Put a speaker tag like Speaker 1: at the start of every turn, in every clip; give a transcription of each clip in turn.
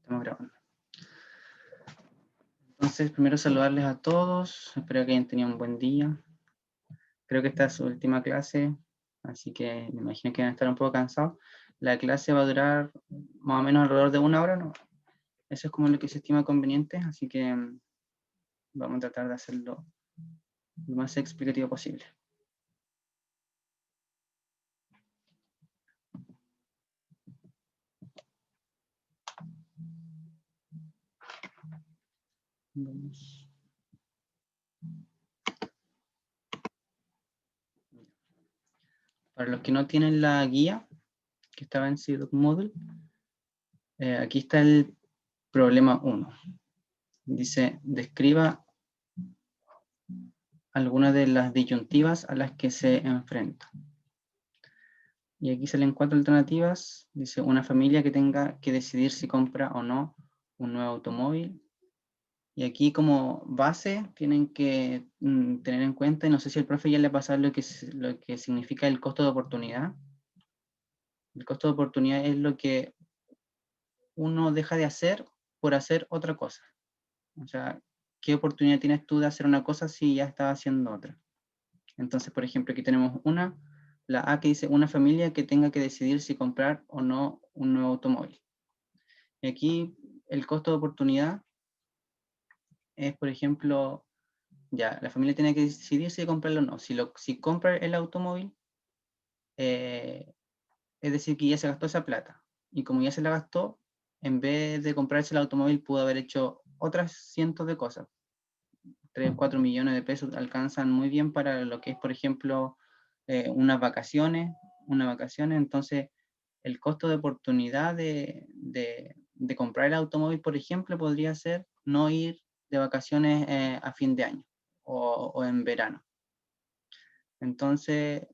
Speaker 1: Estamos grabando. Entonces, primero saludarles a todos. Espero que hayan tenido un buen día. Creo que esta es su última clase, así que me imagino que van a estar un poco cansados. La clase va a durar más o menos alrededor de 1 hora, ¿no? Eso es como lo que se estima conveniente, así que vamos a tratar de hacerlo lo más explicativo posible. Vamos. Para los que no tienen la guía, que estaba en CDoc Module, aquí está el problema 1. Dice, describa algunas de las disyuntivas a las que se enfrenta. Y aquí salen 4 alternativas. Dice, una familia que tenga que decidir si compra o no un nuevo automóvil. Y aquí como base tienen que tener en cuenta, y no sé si el profe ya le ha pasado lo que significa el costo de oportunidad. El costo de oportunidad es lo que uno deja de hacer por hacer otra cosa. O sea, ¿qué oportunidad tienes tú de hacer una cosa si ya estaba haciendo otra? Entonces, por ejemplo, aquí tenemos la A que dice una familia que tenga que decidir si comprar o no un nuevo automóvil. Y aquí el costo de oportunidad es, por ejemplo, ya, la familia tiene que decidir si comprarlo o no. Si compra el automóvil, es decir, que ya se gastó esa plata. Y como ya se la gastó, en vez de comprarse el automóvil, pudo haber hecho otras cientos de cosas. 3, 4 millones de pesos alcanzan muy bien para lo que es, por ejemplo, unas vacaciones, entonces el costo de oportunidad de comprar el automóvil, por ejemplo, podría ser no ir de vacaciones a fin de año o en verano. Entonces,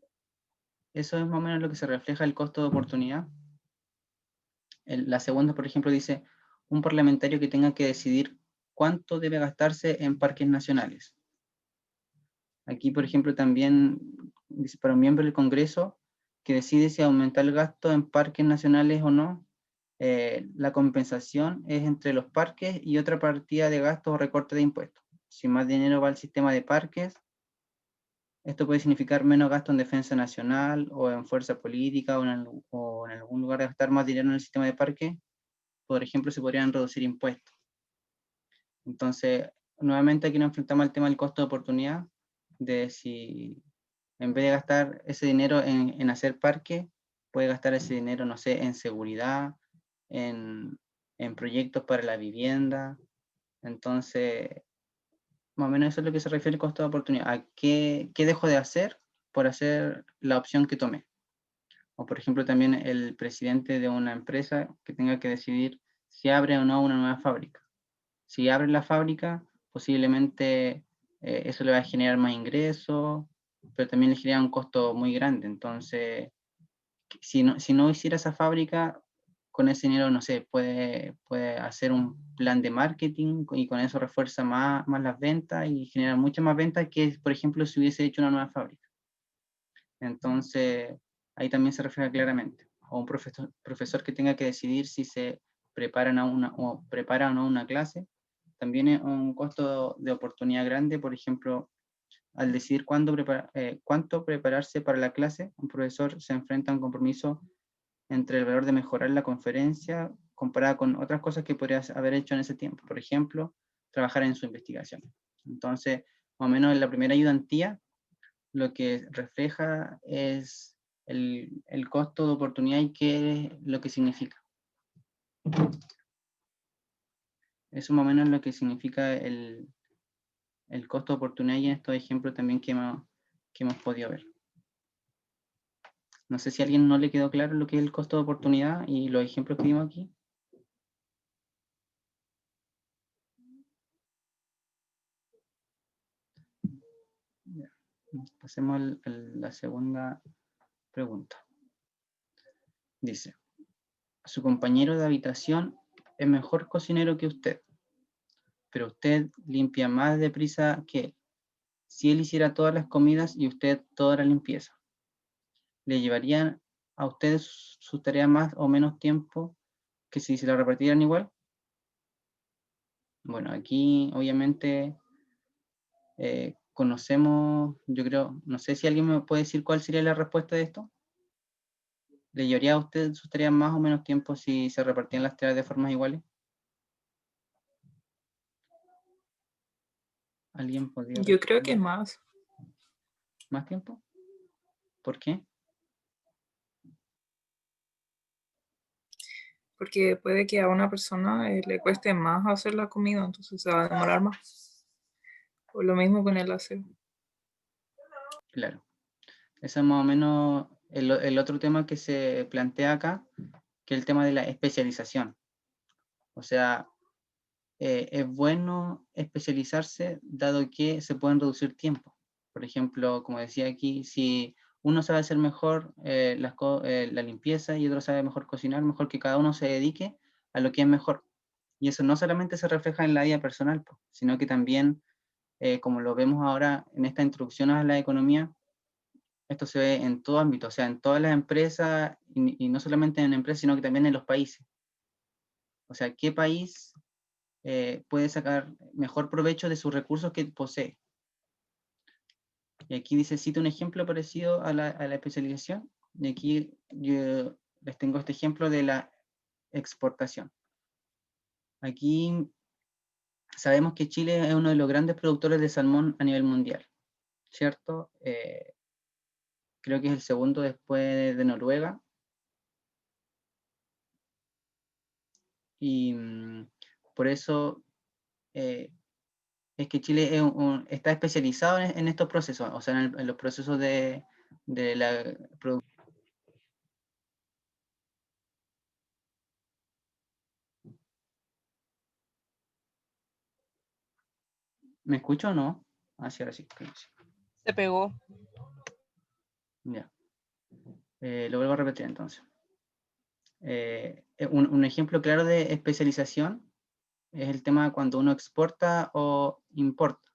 Speaker 1: eso es más o menos lo que se refleja el costo de oportunidad. La segunda, por ejemplo, dice, un parlamentario que tenga que decidir cuánto debe gastarse en parques nacionales. Aquí, por ejemplo, también dice, para un miembro del Congreso que decide si aumentar el gasto en parques nacionales o no, la compensación es entre los parques y otra partida de gastos o recorte de impuestos. Si más dinero va al sistema de parques, esto puede significar menos gasto en defensa nacional o en fuerza política o en algún lugar de gastar más dinero en el sistema de parques. Por ejemplo, se podrían reducir impuestos. Entonces, nuevamente aquí nos enfrentamos al tema del costo de oportunidad, de si en vez de gastar ese dinero en hacer parque, puede gastar ese dinero, no sé, en seguridad, en proyectos para la vivienda. Entonces, más o menos eso es lo que se refiere al costo de oportunidad. ¿A qué dejo de hacer por hacer la opción que tomé? O, por ejemplo, también el presidente de una empresa que tenga que decidir si abre o no una nueva fábrica. Si abre la fábrica, posiblemente eso le va a generar más ingresos, pero también le genera un costo muy grande. Entonces, si no hiciera esa fábrica, con ese dinero, no sé, puede hacer un plan de marketing y con eso refuerza más las ventas y genera muchas más ventas que, por ejemplo, si hubiese hecho una nueva fábrica. Entonces, ahí también se refleja claramente. O un profesor que tenga que decidir si se prepara o no una clase, también es un costo de oportunidad grande. Por ejemplo, al decidir cuánto prepararse para la clase, un profesor se enfrenta a un compromiso entre el valor de mejorar la conferencia comparada con otras cosas que podría haber hecho en ese tiempo. Por ejemplo, trabajar en su investigación. Entonces, más o menos en la primera ayudantía, lo que refleja es el costo de oportunidad y qué es lo que significa. Eso más o menos es lo que significa el costo de oportunidad y en estos ejemplos también que hemos podido ver. No sé si a alguien no le quedó claro lo que es el costo de oportunidad y los ejemplos que vimos aquí. Pasemos a la segunda pregunta. Dice, su compañero de habitación es mejor cocinero que usted, pero usted limpia más deprisa que él. Si él hiciera todas las comidas y usted toda la limpieza, ¿le llevarían a ustedes su tarea más o menos tiempo que si se la repartieran igual? Bueno, aquí obviamente conocemos, yo creo, no sé si alguien me puede decir cuál sería la respuesta de esto. ¿Le llevaría a usted sus tareas más o menos tiempo si se repartían las tareas de formas iguales? ¿Alguien podría
Speaker 2: Yo creo que
Speaker 1: responder?
Speaker 2: más,
Speaker 1: ¿Más tiempo? ¿Por qué?
Speaker 2: porque puede que a una persona le cueste más hacer la comida, entonces se va a demorar más. O lo mismo con el aseo.
Speaker 1: Claro. Ese es más o menos el otro tema que se plantea acá, que es el tema de la especialización. O sea, es bueno especializarse dado que se pueden reducir tiempos. Por ejemplo, como decía aquí, si uno sabe hacer mejor la limpieza y otro sabe mejor cocinar, mejor que cada uno se dedique a lo que es mejor. Y eso no solamente se refleja en la vida personal, sino que también, como lo vemos ahora en esta introducción a la economía, esto se ve en todo ámbito, o sea, en todas las empresas y no solamente en empresas, sino que también en los países. O sea, ¿qué país puede sacar mejor provecho de sus recursos que posee? Y aquí dice, cita un ejemplo parecido a la especialización. Y aquí yo les tengo este ejemplo de la exportación. Aquí sabemos que Chile es uno de los grandes productores de salmón a nivel mundial, ¿cierto? Creo que es el segundo después de Noruega. Y por eso es que Chile está especializado en estos procesos, o sea, en los procesos de la producción. ¿Me escucho o no? Ah, sí, ahora sí, creo que sí.
Speaker 3: Se pegó.
Speaker 1: Ya. Lo vuelvo a repetir entonces. Un ejemplo claro de especialización es el tema cuando uno exporta o importa.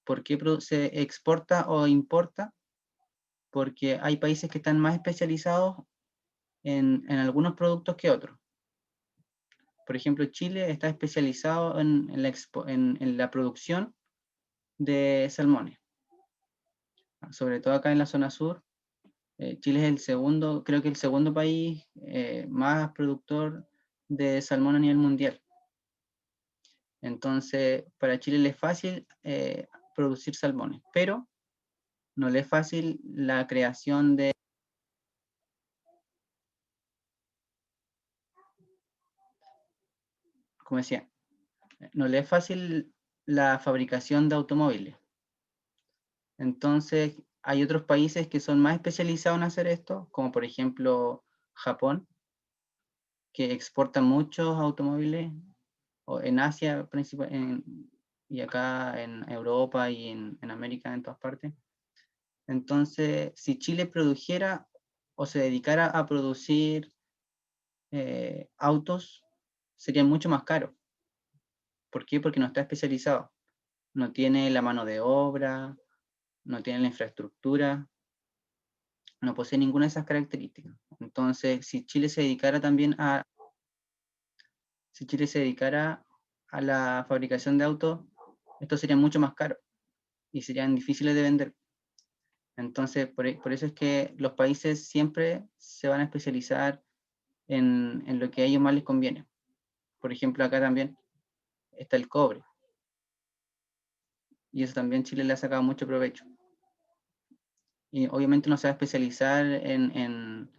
Speaker 1: ¿Por qué se exporta o importa? Porque hay países que están más especializados en algunos productos que otros. Por ejemplo, Chile está especializado en la producción de salmones, sobre todo acá en la zona sur. Chile es el segundo, creo que el segundo país más productor de salmón a nivel mundial. Entonces, para Chile le es fácil producir salmones, pero no le es fácil la creación de, como decía, no le es fácil la fabricación de automóviles. Entonces, hay otros países que son más especializados en hacer esto, como por ejemplo Japón, que exporta muchos automóviles, o en Asia y acá en Europa y en América, en todas partes. Entonces, si Chile produjera o se dedicara a producir autos, sería mucho más caro. ¿Por qué? Porque no está especializado. No tiene la mano de obra, no tiene la infraestructura, no posee ninguna de esas características. Entonces, si Chile se dedicara a la fabricación de autos, esto sería mucho más caro y serían difíciles de vender. Entonces, por eso es que los países siempre se van a especializar en lo que a ellos más les conviene. Por ejemplo, acá también está el cobre, y eso también Chile le ha sacado mucho provecho. Y obviamente no se va a especializar en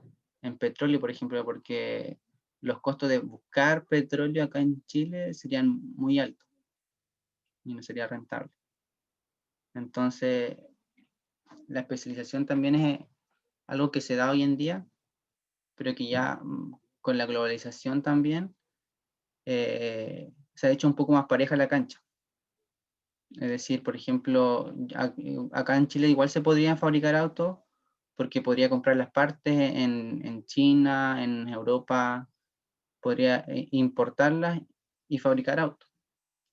Speaker 1: petróleo, por ejemplo, porque los costos de buscar petróleo acá en Chile serían muy altos y no sería rentable. Entonces, la especialización también es algo que se da hoy en día, pero que ya con la globalización también se ha hecho un poco más pareja la cancha. Es decir, por ejemplo, acá en Chile igual se podrían fabricar autos porque podría comprar las partes en China, en Europa, podría importarlas y fabricar autos.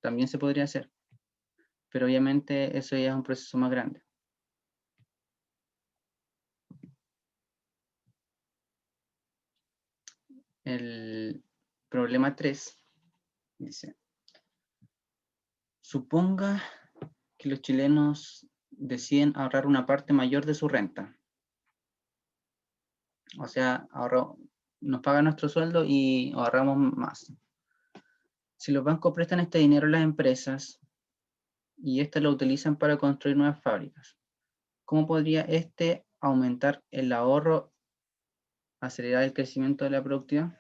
Speaker 1: También se podría hacer, pero obviamente eso ya es un proceso más grande. El problema 3 dice, Suponga que los chilenos deciden ahorrar una parte mayor de su renta. O sea, nos pagan nuestro sueldo y ahorramos más. Si los bancos prestan este dinero a las empresas y éstas lo utilizan para construir nuevas fábricas, ¿cómo podría este aumentar el ahorro, acelerar el crecimiento de la productividad?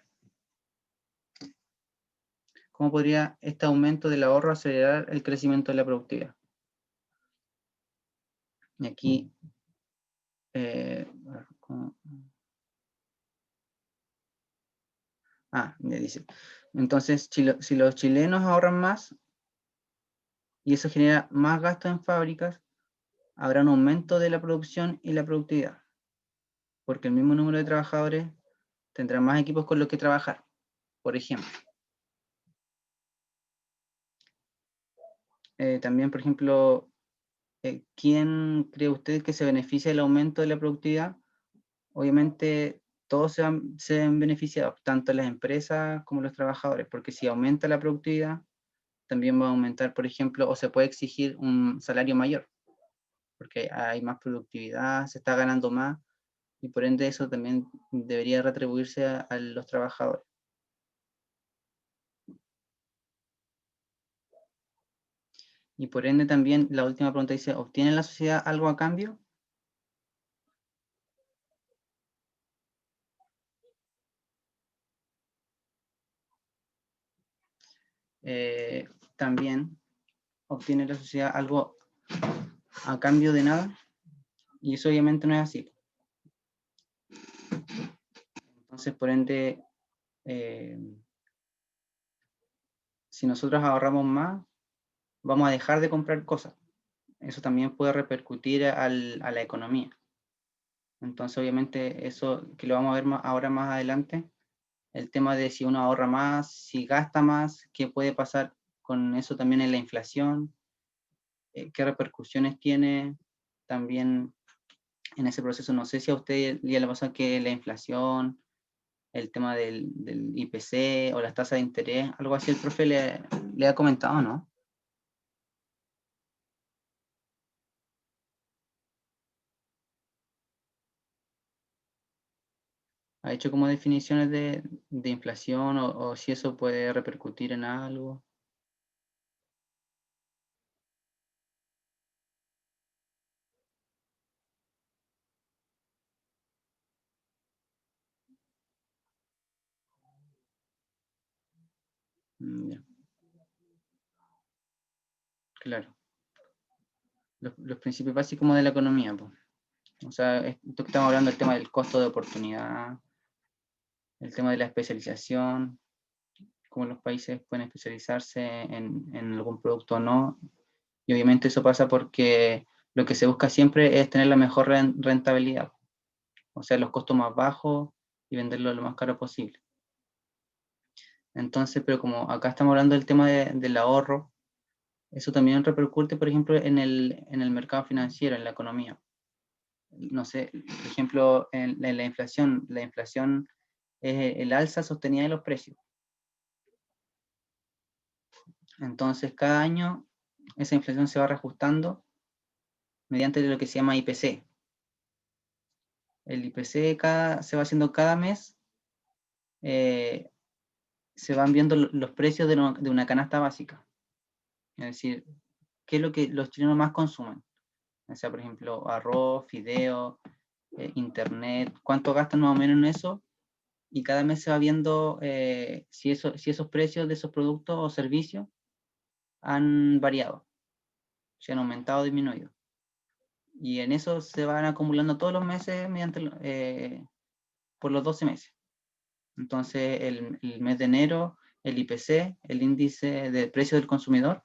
Speaker 1: ¿Cómo podría este aumento del ahorro acelerar el crecimiento de la productividad? Y aquí, me dice, entonces, si los chilenos ahorran más y eso genera más gasto en fábricas, habrá un aumento de la producción y la productividad, porque el mismo número de trabajadores tendrá más equipos con los que trabajar, por ejemplo. También, por ejemplo, ¿quién cree usted que se beneficia del aumento de la productividad? Obviamente todos se ven beneficiados, tanto las empresas como los trabajadores, porque si aumenta la productividad, también va a aumentar, por ejemplo, o se puede exigir un salario mayor, porque hay más productividad, se está ganando más, y por ende eso también debería retribuirse a los trabajadores. Y por ende también la última pregunta dice, ¿obtiene la sociedad algo a cambio? También obtiene la sociedad algo a cambio de nada, y eso obviamente no es así. Entonces, por ende, si nosotros ahorramos más, vamos a dejar de comprar cosas. Eso también puede repercutir a la economía. Entonces, obviamente, eso que lo vamos a ver ahora más adelante, el tema de si uno ahorra más, si gasta más, qué puede pasar con eso también en la inflación, qué repercusiones tiene también en ese proceso. No sé si a usted ya le pasa que la inflación, el tema del IPC o las tasas de interés, algo así el profe le ha comentado, ¿no? ¿Ha hecho como definiciones de inflación o si eso puede repercutir en algo? Ya, claro. Los principios básicos como de la economía, pues. O sea, esto que estamos hablando, el tema del costo de oportunidad, el tema de la especialización, cómo los países pueden especializarse en algún producto o no. Y obviamente eso pasa porque lo que se busca siempre es tener la mejor rentabilidad, o sea, los costos más bajos y venderlo lo más caro posible. Entonces, pero como acá estamos hablando del tema del ahorro, eso también repercute, por ejemplo, en el mercado financiero, en la economía. No sé, por ejemplo, en la inflación. La inflación es el alza sostenida de los precios. Entonces, cada año esa inflación se va reajustando mediante lo que se llama IPC. El IPC se va haciendo cada mes, se van viendo los precios de una canasta básica. Es decir, qué es lo que los chilenos más consumen. O sea, por ejemplo, arroz, fideo, internet, cuánto gastan más o menos en eso, y cada mes se va viendo si esos precios de esos productos o servicios han variado, si han aumentado o disminuido. Y en eso se van acumulando todos los meses por los 12 meses. Entonces, el mes de enero, el IPC, el índice de precio del consumidor,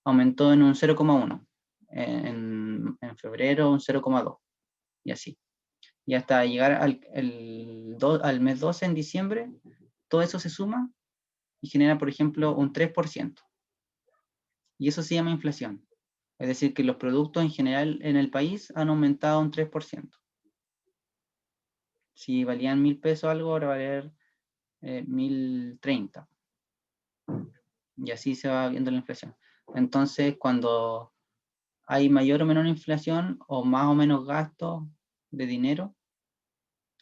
Speaker 1: aumentó en un 0,1. En febrero, un 0,2. Y así. Y hasta llegar al mes 12 en diciembre, todo eso se suma y genera, por ejemplo, un 3%. Y eso se llama inflación. Es decir, que los productos en general en el país han aumentado un 3%. Si valían 1.000 pesos algo, ahora va a valer 1.030. Y así se va viendo la inflación. Entonces, cuando hay mayor o menor inflación o más o menos gasto de dinero,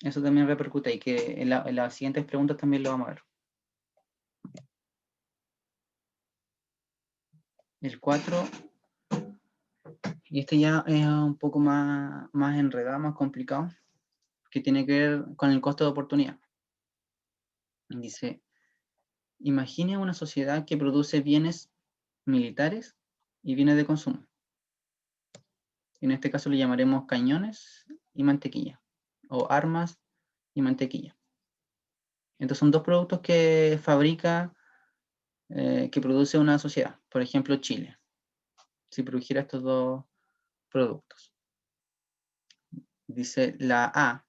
Speaker 1: eso también repercute y que en las siguientes preguntas también lo vamos a ver. El 4, y este ya es un poco más enredado, más complicado, que tiene que ver con el costo de oportunidad. Dice, imagine una sociedad que produce bienes militares y bienes de consumo. En este caso le llamaremos cañones y mantequilla, o armas y mantequilla. Estos son dos productos que fabrica, que produce una sociedad. Por ejemplo, Chile, si produjera estos dos productos. Dice la A,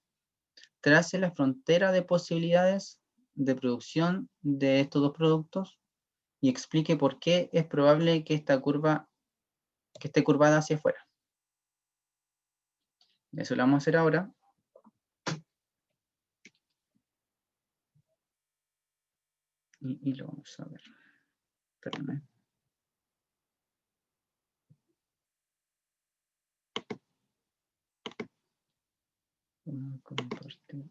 Speaker 1: trace la frontera de posibilidades de producción de estos dos productos y explique por qué es probable que esta curva, que esté curvada hacia afuera. Eso lo vamos a hacer ahora. Y lo vamos a ver. Perdón. Compartir.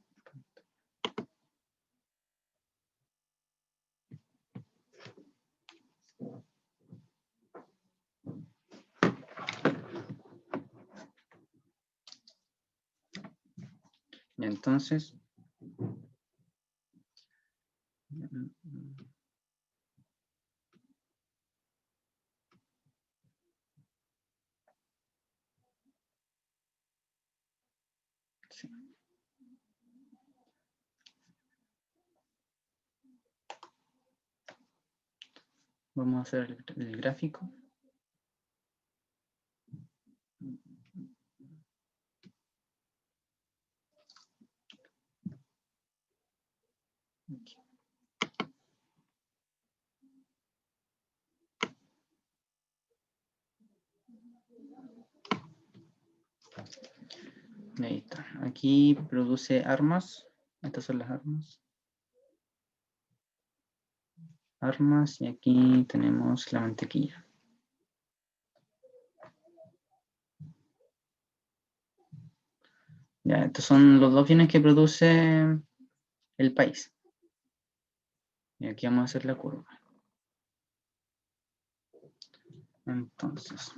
Speaker 1: Y entonces, sí. Vamos a hacer el gráfico. Aquí. Ahí está. Aquí produce armas. Estas son las armas. Armas y aquí tenemos la mantequilla. Ya, estos son los dos bienes que produce el país. Y aquí vamos a hacer la curva. Entonces,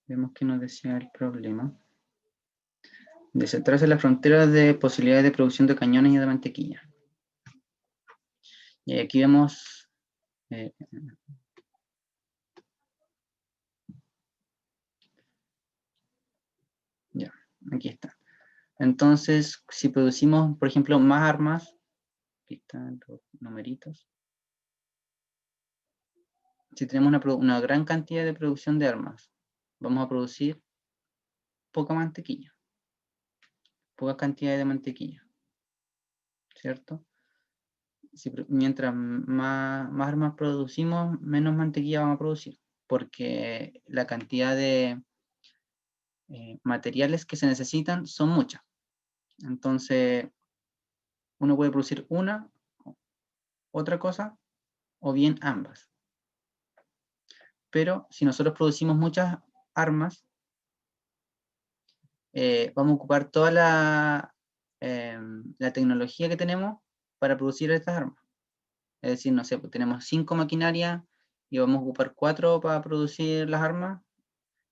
Speaker 1: vemos que nos decía el problema. Dice, traza la frontera de posibilidades de producción de cañones y de mantequilla. Y aquí vemos ya, aquí está. Entonces, si producimos, por ejemplo, más armas, aquí están los numeritos. Si tenemos una gran cantidad de producción de armas, vamos a producir poca mantequilla, poca cantidad de mantequilla, ¿cierto? Mientras más armas producimos, menos mantequilla vamos a producir, porque la cantidad de materiales que se necesitan son muchas. Entonces, uno puede producir una, otra cosa, o bien ambas. Pero si nosotros producimos muchas armas, vamos a ocupar toda la tecnología que tenemos para producir estas armas. Es decir, no sé, pues tenemos 5 maquinarias y vamos a ocupar 4 para producir las armas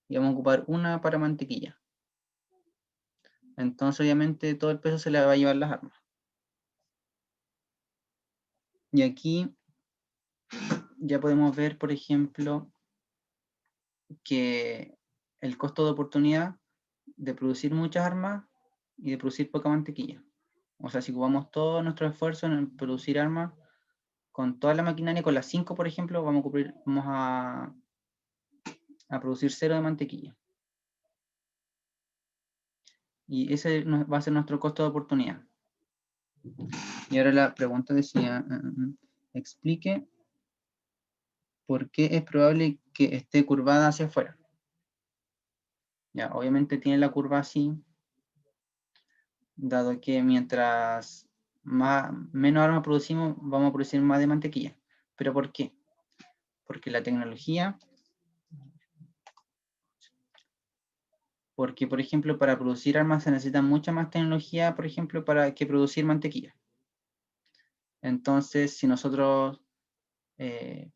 Speaker 1: y vamos a ocupar una para mantequilla. Entonces, obviamente, todo el peso se le va a llevar las armas. Y aquí ya podemos ver, por ejemplo, que el costo de oportunidad de producir muchas armas y de producir poca mantequilla. O sea, si ocupamos todo nuestro esfuerzo en producir armas, con toda la maquinaria, con las 5, por ejemplo, vamos a producir 0 de mantequilla. Y ese va a ser nuestro costo de oportunidad. Y ahora la pregunta decía, explique por qué es probable que esté curvada hacia afuera. Ya, obviamente tiene la curva así, dado que mientras menos armas producimos, vamos a producir más de mantequilla. ¿Pero por qué? Porque la tecnología, porque por ejemplo para producir armas se necesita mucha más tecnología, por ejemplo, para que producir mantequilla. Entonces, si nosotros le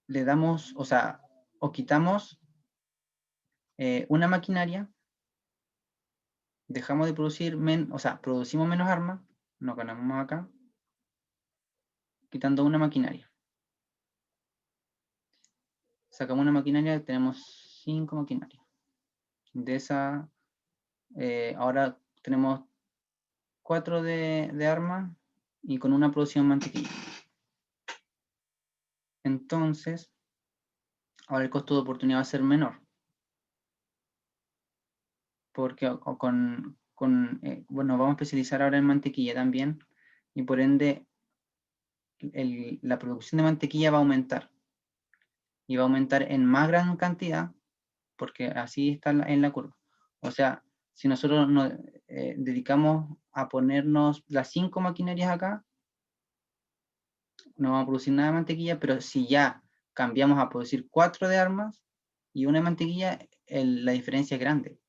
Speaker 1: damos, o sea, o quitamos una maquinaria, dejamos de producir, o sea, producimos menos armas, nos ganamos más acá, quitando una maquinaria. Sacamos una maquinaria, tenemos 5 maquinarias. De esa, ahora tenemos 4 de armas y con una producción mantequilla. Entonces, ahora el costo de oportunidad va a ser menor. Porque bueno, vamos a especializar ahora en mantequilla también, y por ende la producción de mantequilla va a aumentar. Y va a aumentar en más gran cantidad, porque así está en la curva. O sea, si nosotros nos dedicamos a ponernos las 5 maquinarias acá, no vamos a producir nada de mantequilla, pero si ya cambiamos a producir 4 de armas y una de mantequilla, la diferencia es grande.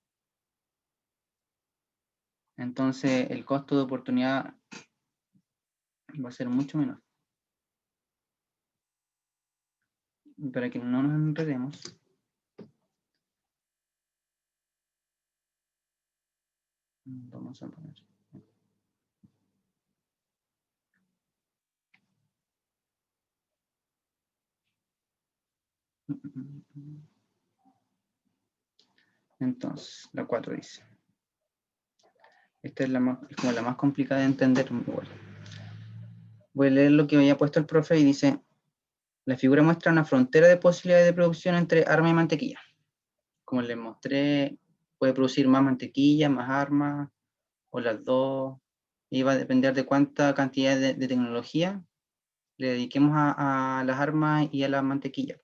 Speaker 1: Entonces el costo de oportunidad va a ser mucho menor. Para que no nos enredemos. Vamos a poner. Entonces, la 4 dice. Esta es como la más complicada de entender. Igual. Voy a leer lo que había puesto el profe y dice, la figura muestra una frontera de posibilidades de producción entre arma y mantequilla. Como les mostré, puede producir más mantequilla, más armas, o las dos. Y va a depender de cuánta cantidad de tecnología le dediquemos a las armas y a la mantequilla.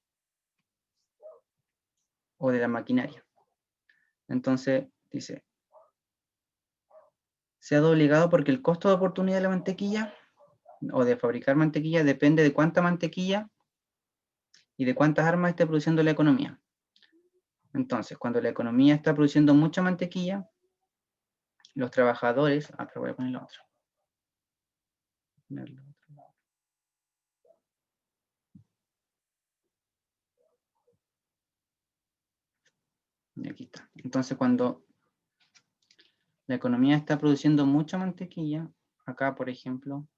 Speaker 1: O de la maquinaria. Entonces, dice, se ha doblegado porque el costo de oportunidad de la mantequilla o de fabricar mantequilla depende de cuánta mantequilla y de cuántas armas esté produciendo la economía. Entonces, cuando la economía está produciendo mucha mantequilla, los trabajadores... pero voy a poner la otra. Y aquí está. Entonces, cuando la economía está produciendo mucha mantequilla, acá, por ejemplo,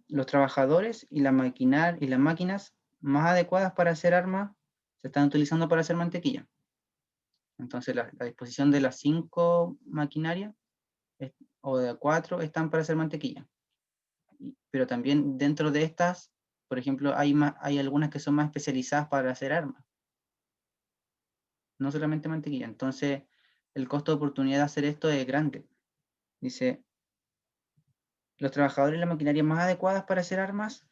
Speaker 1: los trabajadores y las máquinas más adecuadas para hacer armas se están utilizando para hacer mantequilla. Entonces, la disposición de las 5 maquinarias o de 4 están para hacer mantequilla. Pero también dentro de estas, por ejemplo, hay algunas que son más especializadas para hacer armas. No solamente mantequilla. Entonces, el costo de oportunidad de hacer esto es grande. Dice, los trabajadores y las maquinarias más adecuadas para hacer armas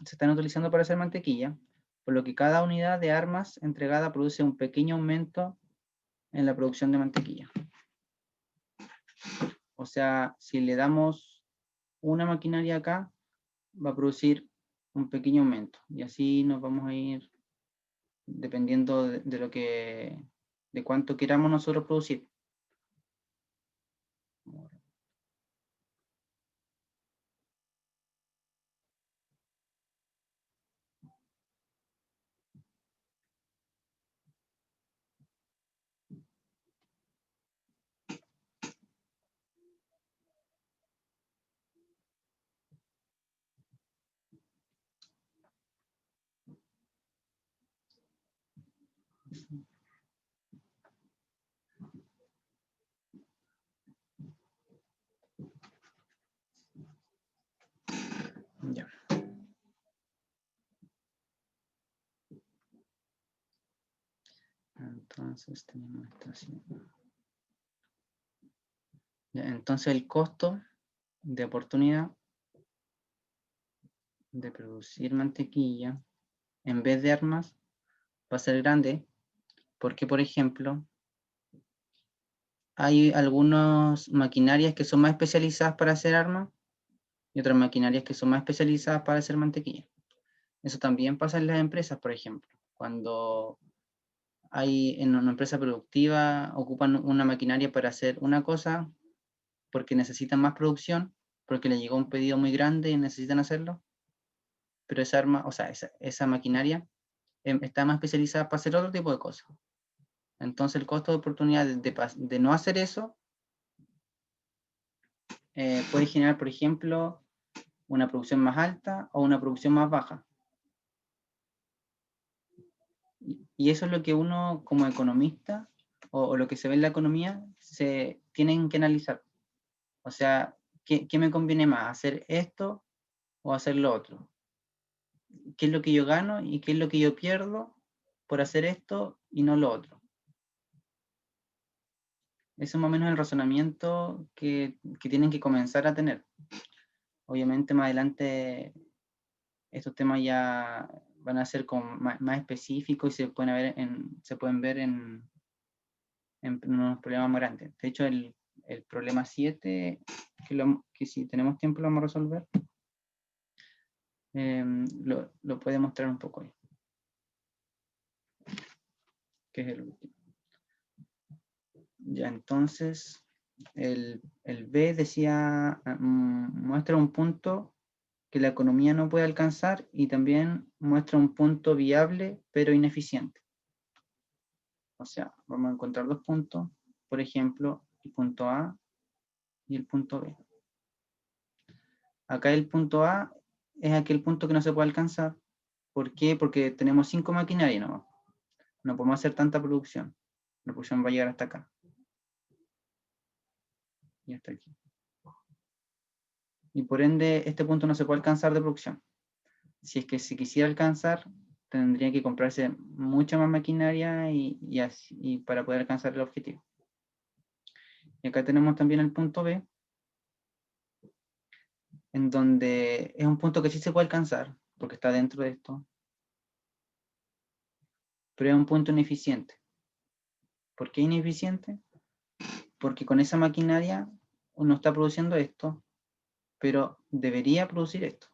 Speaker 1: se están utilizando para hacer mantequilla, por lo que cada unidad de armas entregada produce un pequeño aumento en la producción de mantequilla. O sea, si le damos una maquinaria acá, va a producir un pequeño aumento. Y así nos vamos a ir dependiendo de cuánto queramos nosotros producir. Ya. Entonces tenemos esta así. Ya, entonces el costo de oportunidad de producir mantequilla en vez de armas va a ser grande porque, por ejemplo, hay algunas maquinarias que son más especializadas para hacer armas y otras maquinarias que son más especializadas para hacer mantequilla. Eso también pasa en las empresas, por ejemplo. Cuando hay en una empresa productiva, ocupan una maquinaria para hacer una cosa porque necesitan más producción, porque le llegó un pedido muy grande y necesitan hacerlo, pero esa arma, o sea, esa maquinaria está más especializada para hacer otro tipo de cosas. Entonces el costo de oportunidad de no hacer eso puede generar, por ejemplo, una producción más alta o una producción más baja. Y eso es lo que uno como economista o lo que se ve en la economía se tienen que analizar. O sea, ¿qué me conviene más? ¿Hacer esto o hacer lo otro? ¿Qué es lo que yo gano y qué es lo que yo pierdo por hacer esto y no lo otro? Eso es más o menos el razonamiento que tienen que comenzar a tener. Obviamente más adelante estos temas ya van a ser como más específicos y se pueden ver en unos problemas más grandes. De hecho, el problema 7, que si tenemos tiempo lo vamos a resolver, lo puede mostrar un poco ahí, que es el último. Ya, entonces, el B decía, muestra un punto que la economía no puede alcanzar y también muestra un punto viable pero ineficiente. O sea, vamos a encontrar dos puntos, por ejemplo, el punto A y el punto B. Acá el punto A es aquel punto que no se puede alcanzar. ¿Por qué? Porque tenemos 5 maquinarias, no podemos hacer tanta producción. La producción va a llegar hasta acá. Y hasta aquí. Y por ende, este punto no se puede alcanzar de producción. Si es que se quisiera alcanzar, tendría que comprarse mucha más maquinaria y para poder alcanzar el objetivo. Y acá tenemos también el punto B, en donde es un punto que sí se puede alcanzar, porque está dentro de esto, pero es un punto ineficiente. ¿Por qué ineficiente? Porque con esa maquinaria uno está produciendo esto, pero debería producir esto.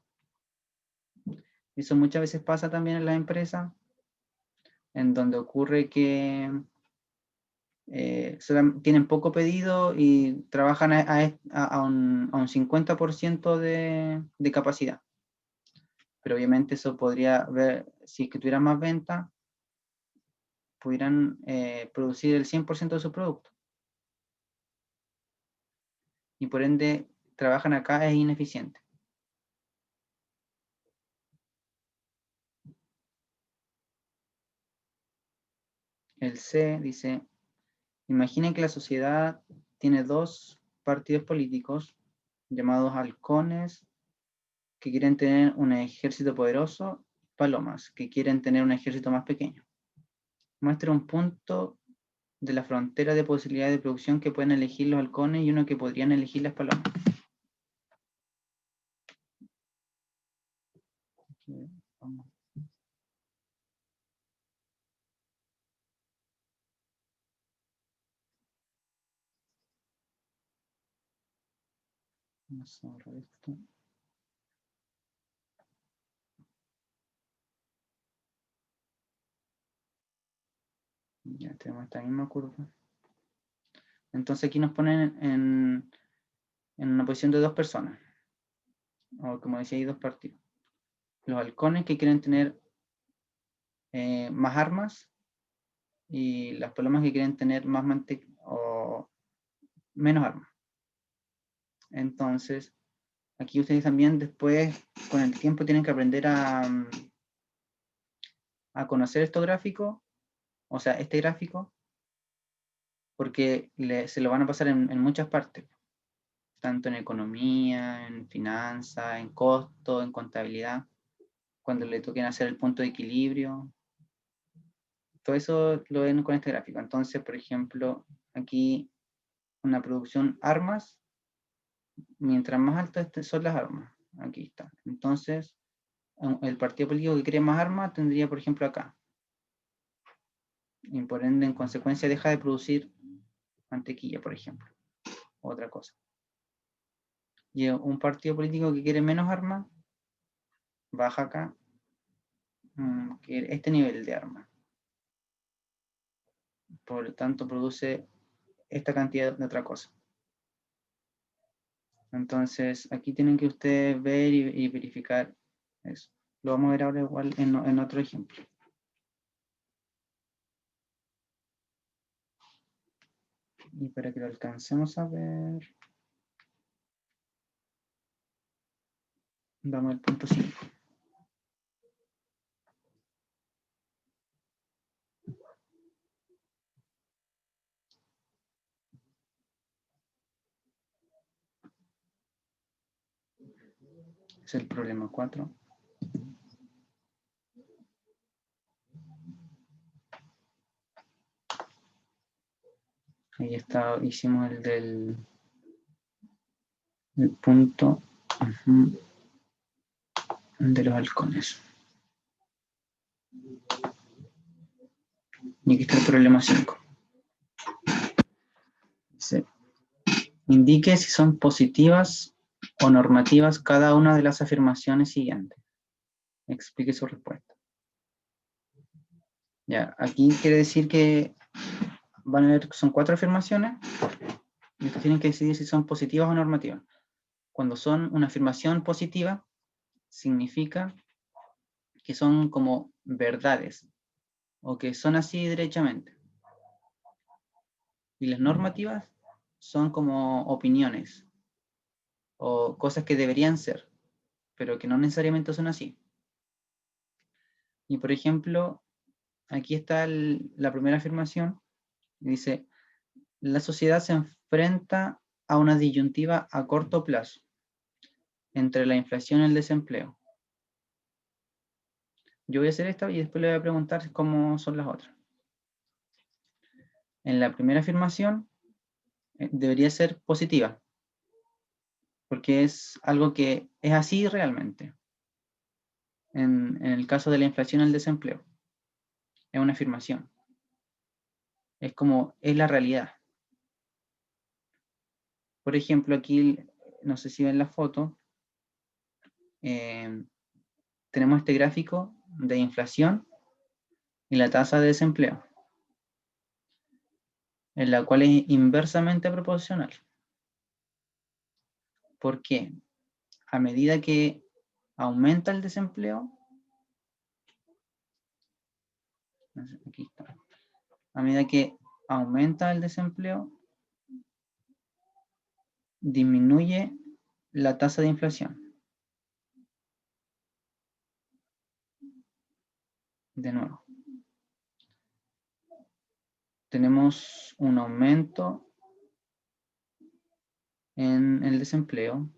Speaker 1: Eso muchas veces pasa también en las empresas, en donde ocurre que tienen poco pedido y trabajan a un 50% de capacidad. Pero obviamente eso podría ver, si es que tuvieran más venta, pudieran producir el 100% de su producto. Y por ende, trabajan acá es ineficiente. El C dice, imaginen que la sociedad tiene dos partidos políticos llamados halcones que quieren tener un ejército poderoso, palomas que quieren tener un ejército más pequeño. Muestra un punto de la frontera de posibilidad de producción que pueden elegir los halcones y uno que podrían elegir las palomas. Vamos. Vamos a borrar esto. Ya tenemos esta misma curva. Entonces aquí nos ponen en una posición de dos personas. O como decía, hay dos partidos. Los halcones que quieren tener más armas y las palomas que quieren tener más o menos armas. Entonces, aquí ustedes también después, con el tiempo, tienen que aprender a conocer estos gráficos, o sea, este gráfico, porque se lo van a pasar en muchas partes, tanto en economía, en finanzas, en costo, en contabilidad, cuando le toquen hacer el punto de equilibrio. Todo eso lo ven con este gráfico. Entonces, por ejemplo, aquí una producción armas, mientras más altas son las armas. Aquí está. Entonces, el partido político que quiere más armas tendría, por ejemplo, acá. Y por ende, en consecuencia, deja de producir mantequilla, por ejemplo, otra cosa. Y un partido político que quiere menos armas, baja acá, este nivel de armas. Por lo tanto, produce esta cantidad de otra cosa. Entonces, aquí tienen que ustedes ver y verificar eso. Lo vamos a ver ahora igual en otro ejemplo. Y para que lo alcancemos a ver, vamos al punto 5. Es el problema 4. Ahí está, hicimos el del punto de los halcones. Y aquí está el problema 5. Dice, indique si son positivas o normativas cada una de las afirmaciones siguientes. Explique su respuesta. Ya, aquí quiere decir que van a ver, son 4 afirmaciones y ustedes tienen que decidir si son positivas o normativas. Cuando son una afirmación positiva, significa que son como verdades o que son así derechamente. Y las normativas son como opiniones o cosas que deberían ser, pero que no necesariamente son así. Y por ejemplo, aquí está la primera afirmación, dice, la sociedad se enfrenta a una disyuntiva a corto plazo entre la inflación y el desempleo. Yo voy a hacer esta y después le voy a preguntar cómo son las otras. En la primera afirmación debería ser positiva, porque es algo que es así realmente. En el caso de la inflación y el desempleo, es una afirmación. Es como, es la realidad. Por ejemplo, aquí, no sé si ven la foto, tenemos este gráfico de inflación y la tasa de desempleo, en la cual es inversamente proporcional. ¿Por qué? A medida que aumenta el desempleo, aquí está, a medida que aumenta el desempleo, disminuye la tasa de inflación. De nuevo, tenemos un aumento en el desempleo.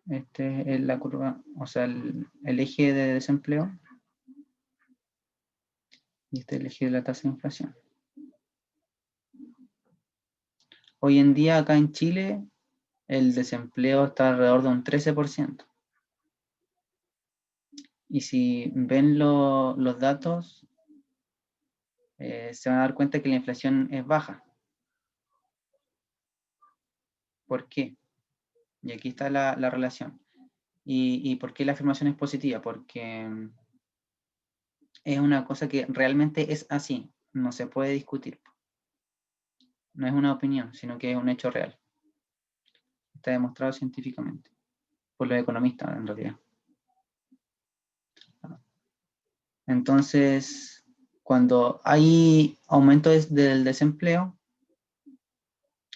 Speaker 1: Este es la curva, o sea, el eje de desempleo. Y este es el eje de la tasa de inflación. Hoy en día acá en Chile el desempleo está alrededor de un 13%. Y si ven los datos, se van a dar cuenta que la inflación es baja. ¿Por qué? Y aquí está la relación. ¿Y por qué la afirmación es positiva? Porque es una cosa que realmente es así, no se puede discutir. No es una opinión, sino que es un hecho real. Está demostrado científicamente, por los economistas en realidad. Entonces, cuando hay aumento del desempleo,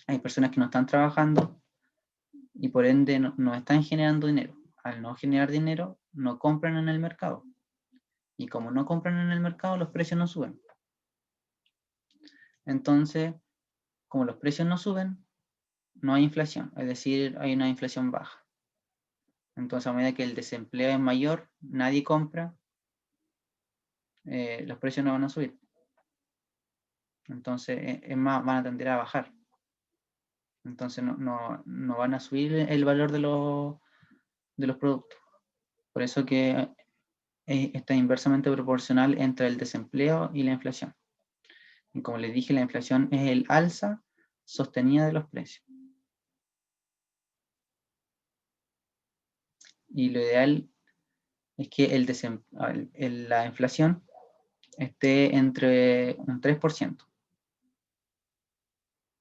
Speaker 1: hay personas que no están trabajando y por ende no están generando dinero. Al no generar dinero, no compran en el mercado. Y como no compran en el mercado, los precios no suben. Entonces, como los precios no suben, no hay inflación, es decir, hay una inflación baja. Entonces, a medida que el desempleo es mayor, nadie compra, los precios no van a subir. Entonces, es más, van a tender a bajar. Entonces, no van a subir el valor de los productos. Por eso que está inversamente proporcional entre el desempleo y la inflación. Y como les dije, la inflación es el alza sostenida de los precios. Y lo ideal es que la inflación esté entre un 3%.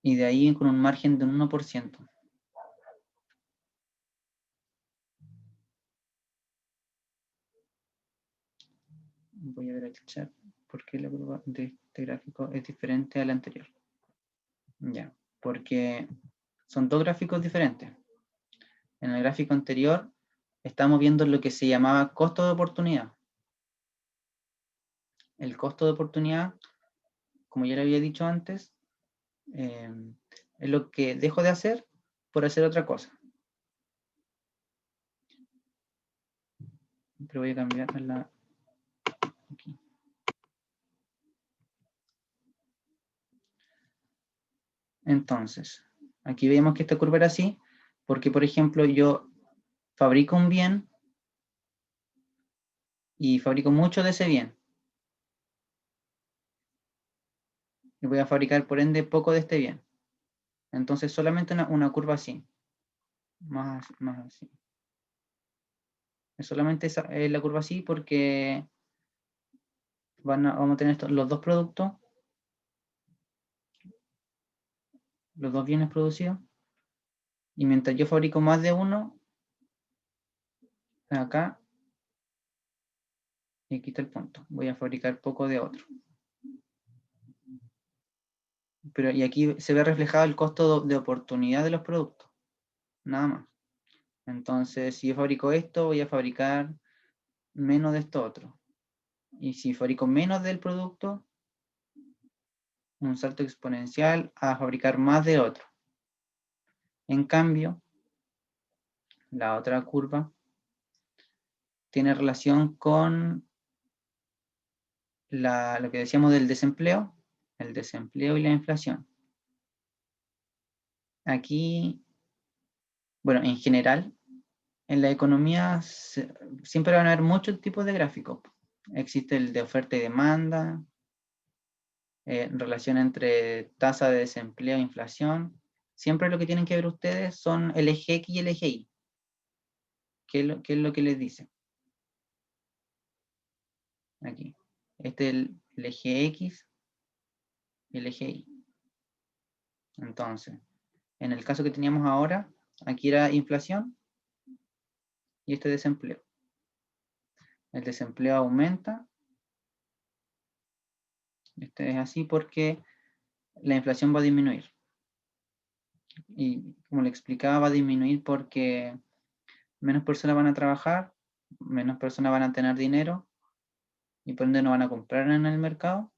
Speaker 1: Y de ahí con un margen de un 1%. Voy a ver el chat, porque la curva de este gráfico es diferente al anterior. Ya, porque son dos gráficos diferentes. En el gráfico anterior estamos viendo lo que se llamaba costo de oportunidad. El costo de oportunidad, como ya le había dicho antes, es lo que dejo de hacer por hacer otra cosa. Pero voy a cambiar la... Aquí. Entonces, aquí vemos que esta curva era así, porque, por ejemplo, yo fabrico un bien y fabrico mucho de ese bien. Y voy a fabricar, por ende, poco de este bien. Entonces, solamente una curva así. Más así. Es solamente la curva así porque vamos a tener los dos productos, los dos bienes producidos. Y mientras yo fabrico más de uno, acá, y aquí está el punto. Voy a fabricar poco de otro. Y aquí se ve reflejado el costo de oportunidad de los productos. Nada más. Entonces, si yo fabrico esto, voy a fabricar menos de esto otro. Y si fabrico menos del producto, un salto exponencial a fabricar más de otro. En cambio, la otra curva tiene relación con lo que decíamos del desempleo, el desempleo y la inflación. Aquí, bueno, en general, en la economía siempre van a haber muchos tipos de gráficos. Existe el de oferta y demanda, relación entre tasa de desempleo e inflación. Siempre lo que tienen que ver ustedes son el eje X y el eje Y. ¿Qué es lo que les dice? Aquí. Este es el eje X y el eje Y. Entonces, en el caso que teníamos ahora, aquí era inflación y este desempleo. El desempleo aumenta. Este es así porque la inflación va a disminuir. Y como le explicaba, va a disminuir porque menos personas van a trabajar, menos personas van a tener dinero y por ende no van a comprar en el mercado.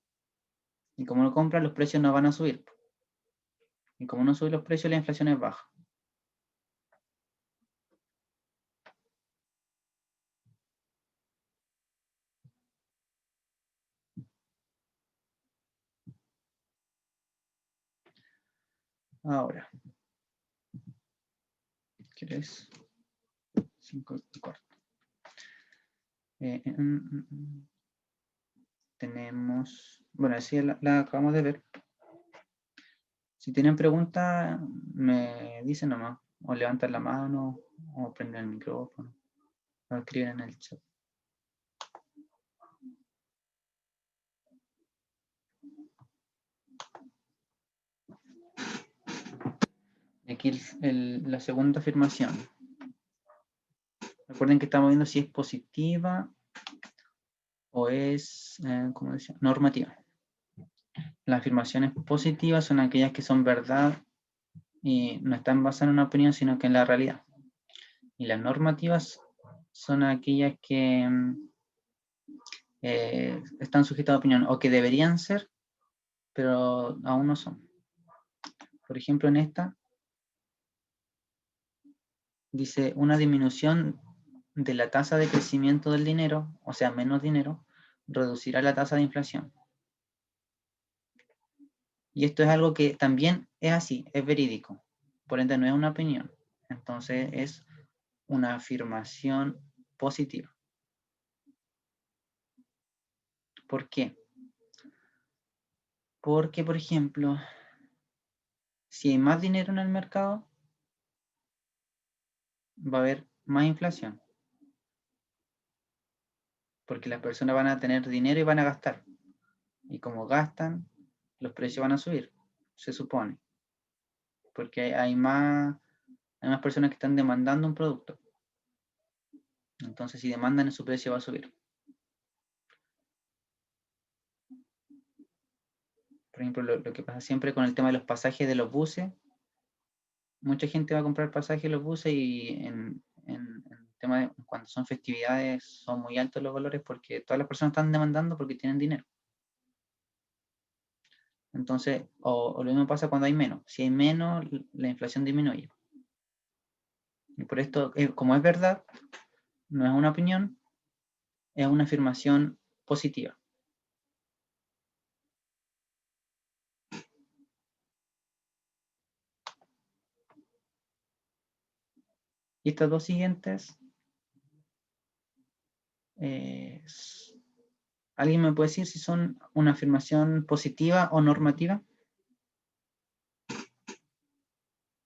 Speaker 1: Y como no compran, los precios no van a subir. Y como no suben los precios, la inflación es baja. Ahora, ¿quieres? 5:15. Tenemos, bueno, así la acabamos de ver. Si tienen preguntas, me dicen nomás, o levantan la mano, o prenden el micrófono, o escriben en el chat. Aquí la segunda afirmación. Recuerden que estamos viendo si es positiva o es, ¿cómo decía? Normativa. Las afirmaciones positivas son aquellas que son verdad y no están basadas en una opinión, sino que en la realidad. Y las normativas son aquellas que están sujetas a opinión, o que deberían ser, pero aún no son. Por ejemplo, en esta dice una disminución de la tasa de crecimiento del dinero, o sea, menos dinero, reducirá la tasa de inflación. Y esto es algo que también es así, es verídico. Por ende, no es una opinión. Entonces, es una afirmación positiva. ¿Por qué? Porque, por ejemplo, si hay más dinero en el mercado, va a haber más inflación. Porque las personas van a tener dinero y van a gastar. Y como gastan, los precios van a subir, se supone. Porque hay más personas que están demandando un producto. Entonces, si demandan, su precio va a subir. Por ejemplo, lo que pasa siempre con el tema de los pasajes de los buses, mucha gente va a comprar pasajes de los buses y en tema de cuando son festividades son muy altos los valores porque todas las personas están demandando porque tienen dinero. Entonces, o lo mismo pasa cuando hay menos. Si hay menos, la inflación disminuye. Y por esto, como es verdad, no es una opinión, es una afirmación positiva. Y estas dos siguientes, ¿alguien me puede decir si son una afirmación positiva o normativa?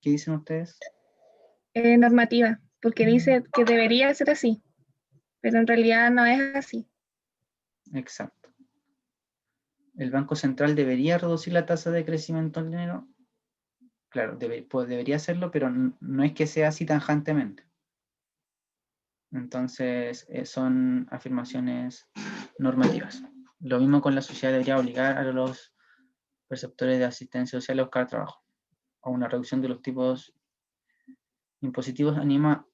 Speaker 1: ¿Qué dicen ustedes?
Speaker 3: Normativa, porque dice que debería ser así, pero en realidad no es así.
Speaker 1: Exacto. ¿El Banco Central debería reducir la tasa de crecimiento del dinero? Claro, debería hacerlo, pero no es que sea así tajantemente. Entonces, son afirmaciones normativas. Lo mismo con la sociedad debería obligar a los perceptores de asistencia social a buscar trabajo. O una reducción de los tipos impositivos anima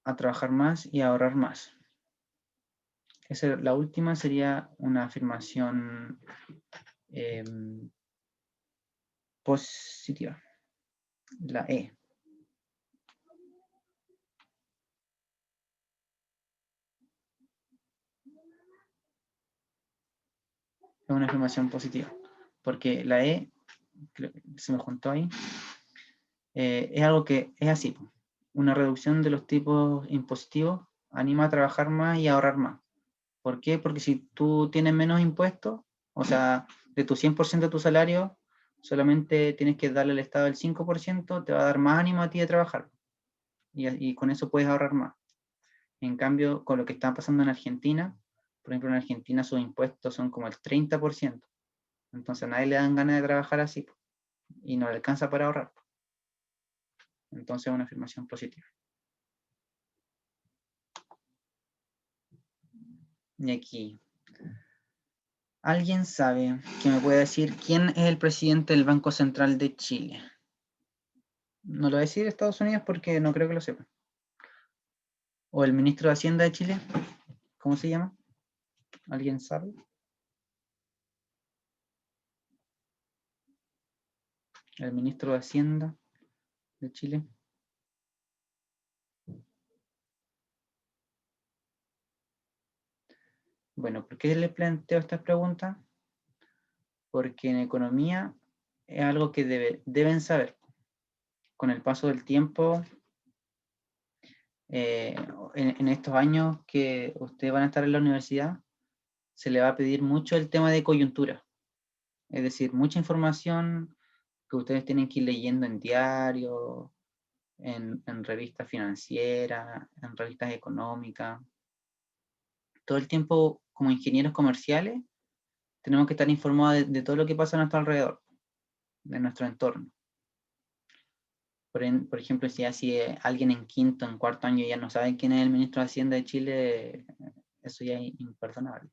Speaker 1: a trabajar más y a ahorrar más. La última sería una afirmación positiva. La E. Es una afirmación positiva. Porque la E, se me juntó ahí, es algo que es así. Una reducción de los tipos impositivos anima a trabajar más y a ahorrar más. ¿Por qué? Porque si tú tienes menos impuestos, o sea, de tu 100% de tu salario, solamente tienes que darle al Estado el 5%, te va a dar más ánimo a ti de trabajar. Y con eso puedes ahorrar más. En cambio, con lo que está pasando en Argentina, por ejemplo, en Argentina sus impuestos son como el 30%. Entonces a nadie le dan ganas de trabajar así y no le alcanza para ahorrar. Entonces es una afirmación positiva. Y aquí, ¿alguien sabe que me puede decir quién es el presidente del Banco Central de Chile? No lo voy a decir Estados Unidos porque no creo que lo sepa. ¿O el ministro de Hacienda de Chile? ¿Cómo se llama? ¿Alguien sabe? El ministro de Hacienda de Chile. Bueno, ¿por qué les planteo estas preguntas? Porque en economía es algo que deben saber. Con el paso del tiempo, en estos años que ustedes van a estar en la universidad, se le va a pedir mucho el tema de coyuntura. Es decir, mucha información que ustedes tienen que ir leyendo en diarios, en revistas financieras, en revistas económicas. Todo el tiempo, como ingenieros comerciales, tenemos que estar informados de todo lo que pasa a nuestro alrededor, de nuestro entorno. Por ejemplo, si alguien en quinto, en cuarto año ya no sabe quién es el ministro de Hacienda de Chile, eso ya es imperdonable.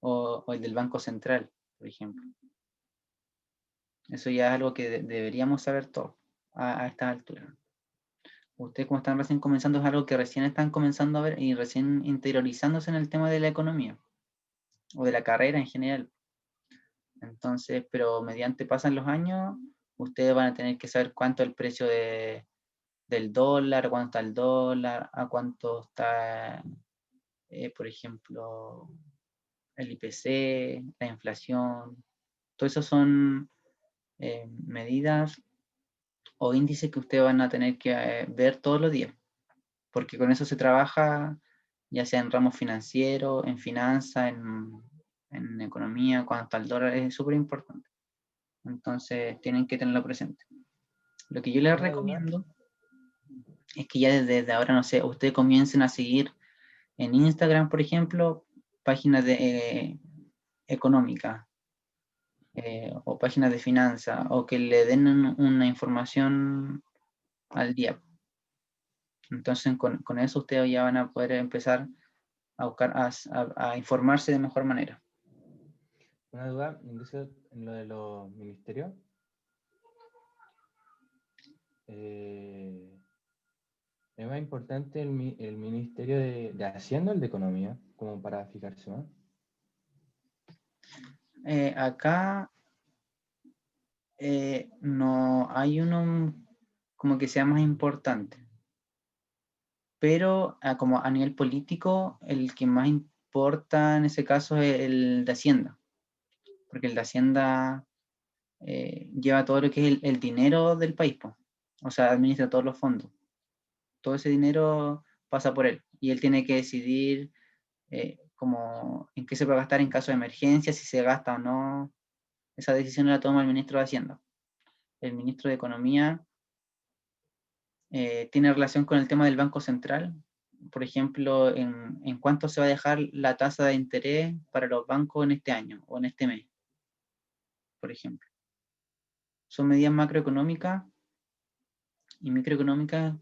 Speaker 1: o el del Banco Central, por ejemplo. Eso ya es algo que deberíamos saber todos a estas alturas. Ustedes, como están recién comenzando, es algo que recién están comenzando a ver y recién interiorizándose en el tema de la economía o de la carrera en general. Entonces, pero mediante pasan los años, ustedes van a tener que saber cuánto es el precio del dólar, cuánto está el dólar, a cuánto está, por ejemplo, el IPC, la inflación. Todo eso son medidas o índices que ustedes van a tener que ver todos los días, porque con eso se trabaja ya sea en ramos financieros, en finanzas, en economía, cuanto al dólar, es súper importante. Entonces tienen que tenerlo presente. Lo que yo les recomiendo es que ya desde ahora, no sé, ustedes comiencen a seguir en Instagram, por ejemplo, páginas de económicas o páginas de finanzas, o que le den una información al día. Entonces con eso ustedes ya van a poder empezar a buscar, a informarse de mejor manera.
Speaker 4: Una duda, Indusio, en lo de los ministerios. ¿Es más importante el Ministerio de Hacienda o el de Economía, como para fijarse más?
Speaker 1: Acá no hay uno como que sea más importante, pero como a nivel político, el que más importa en ese caso es el de Hacienda, porque el de Hacienda lleva todo lo que es el dinero del país, po. O sea, administra todos los fondos. Todo ese dinero pasa por él y él tiene que decidir como en qué se puede gastar en caso de emergencia, si se gasta o no. Esa decisión la toma el ministro de Hacienda. El ministro de Economía tiene relación con el tema del Banco Central. Por ejemplo, en cuánto se va a dejar la tasa de interés para los bancos en este año o en este mes, por ejemplo. Son medidas macroeconómicas y microeconómicas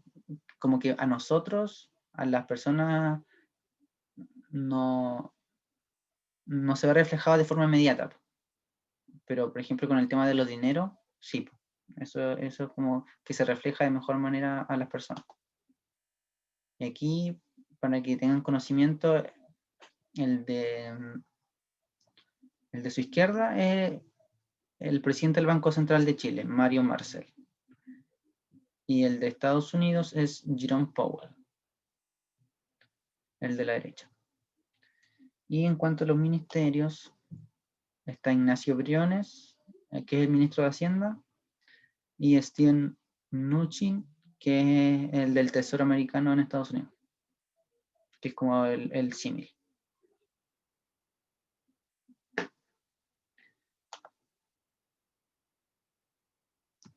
Speaker 1: como que a nosotros, a las personas, no se ve reflejado de forma inmediata. Pero, por ejemplo, con el tema de los dineros, sí. Eso es como que se refleja de mejor manera a las personas. Y aquí, para que tengan conocimiento, el de su izquierda es el presidente del Banco Central de Chile, Mario Marcel. Y el de Estados Unidos es Jerome Powell, el de la derecha. Y en cuanto a los ministerios, está Ignacio Briones, que es el ministro de Hacienda, y Steven Mnuchin, que es el del Tesoro americano en Estados Unidos, que es como el símil.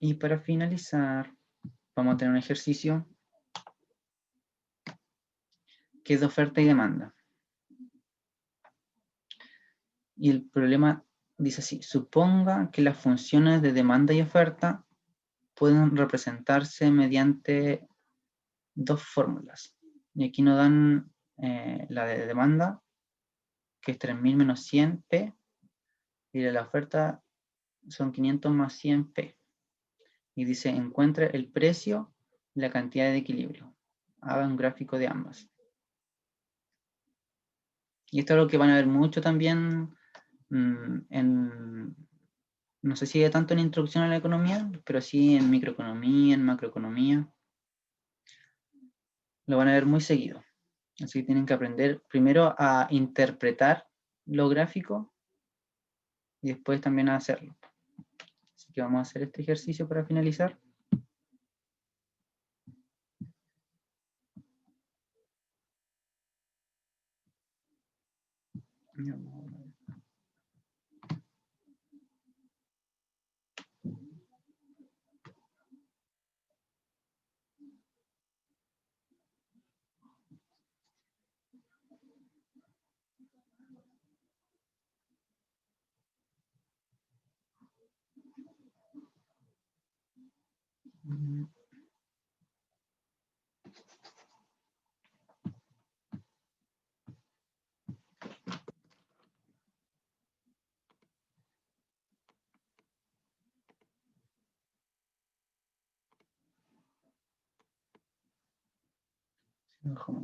Speaker 1: Y para finalizar, vamos a tener un ejercicio que es de oferta y demanda. Y el problema dice así: suponga que las funciones de demanda y oferta pueden representarse mediante dos fórmulas. Y aquí nos dan la de demanda, que es 3000 menos 100p, y la de la oferta son 500 más 100p. Y dice, encuentre el precio y la cantidad de equilibrio. Haga un gráfico de ambas. Y esto es lo que van a ver mucho también no sé si tanto en introducción a la economía, pero sí en microeconomía, en macroeconomía. Lo van a ver muy seguido. Así que tienen que aprender primero a interpretar lo gráfico y después también a hacerlo. Así que vamos a hacer este ejercicio para finalizar.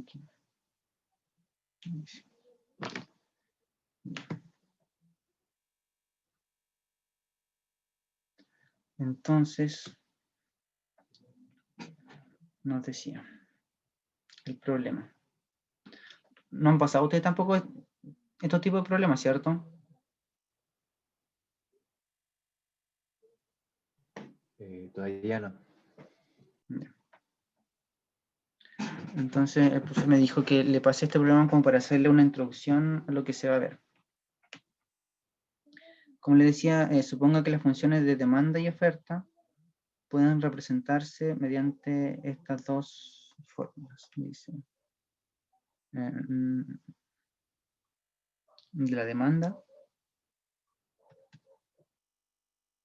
Speaker 1: Aquí. Entonces, nos decía el problema. No han pasado ustedes tampoco estos tipos de problemas, ¿cierto?
Speaker 4: Todavía no.
Speaker 1: Entonces el profesor me dijo que le pasé este problema como para hacerle una introducción a lo que se va a ver. como le decía, suponga que las funciones de demanda y oferta pueden representarse mediante estas dos fórmulas. Dice, de la demanda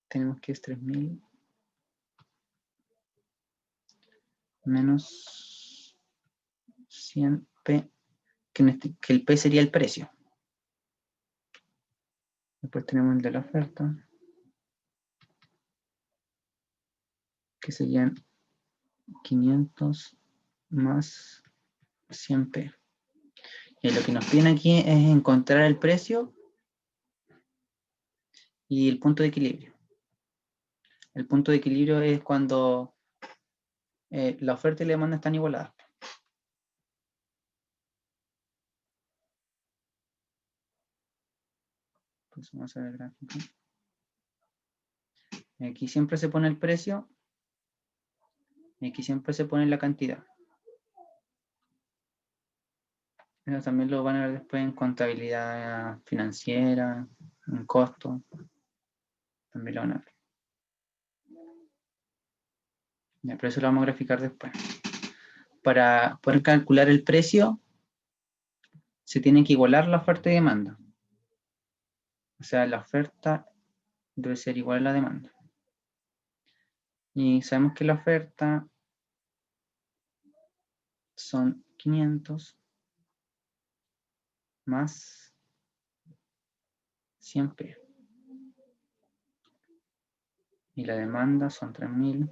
Speaker 1: tenemos que es 3000 menos 100p, que el P sería el precio. Después tenemos el de la oferta, que serían 500 más 100p. Y lo que nos piden aquí es encontrar el precio y el punto de equilibrio. El punto de equilibrio es cuando la oferta y la demanda están igualadas. Pues vamos a ver el gráfico. Aquí siempre se pone el precio y aquí siempre se pone la cantidad. Eso también lo van a ver después en contabilidad financiera, en costo. También lo van a ver. Ya, pero eso lo vamos a graficar después. Para poder calcular el precio, se tiene que igualar la oferta y demanda. O sea, la oferta debe ser igual a la demanda. Y sabemos que la oferta son 500 más 100p. Y la demanda son 3000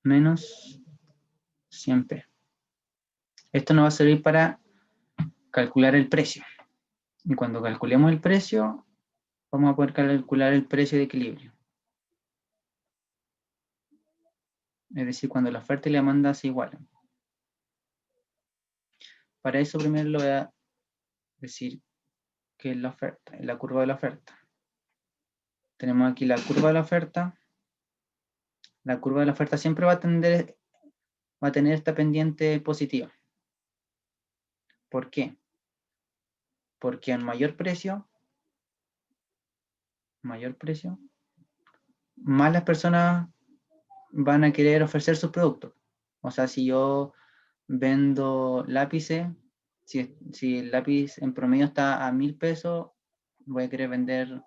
Speaker 1: menos 100p. Esto nos va a servir para calcular el precio. Y cuando calculemos el precio, vamos a poder calcular el precio de equilibrio. Es decir, cuando la oferta y la demanda se igualan. Para eso primero lo voy a decir que es la oferta, es la curva de la oferta. Tenemos aquí la curva de la oferta. La curva de la oferta siempre va a tener esta pendiente positiva. ¿Por qué? Porque en mayor precio, más las personas van a querer ofrecer sus productos. O sea, si yo vendo lápices, si el lápiz en promedio está a 1000 pesos, voy a querer vender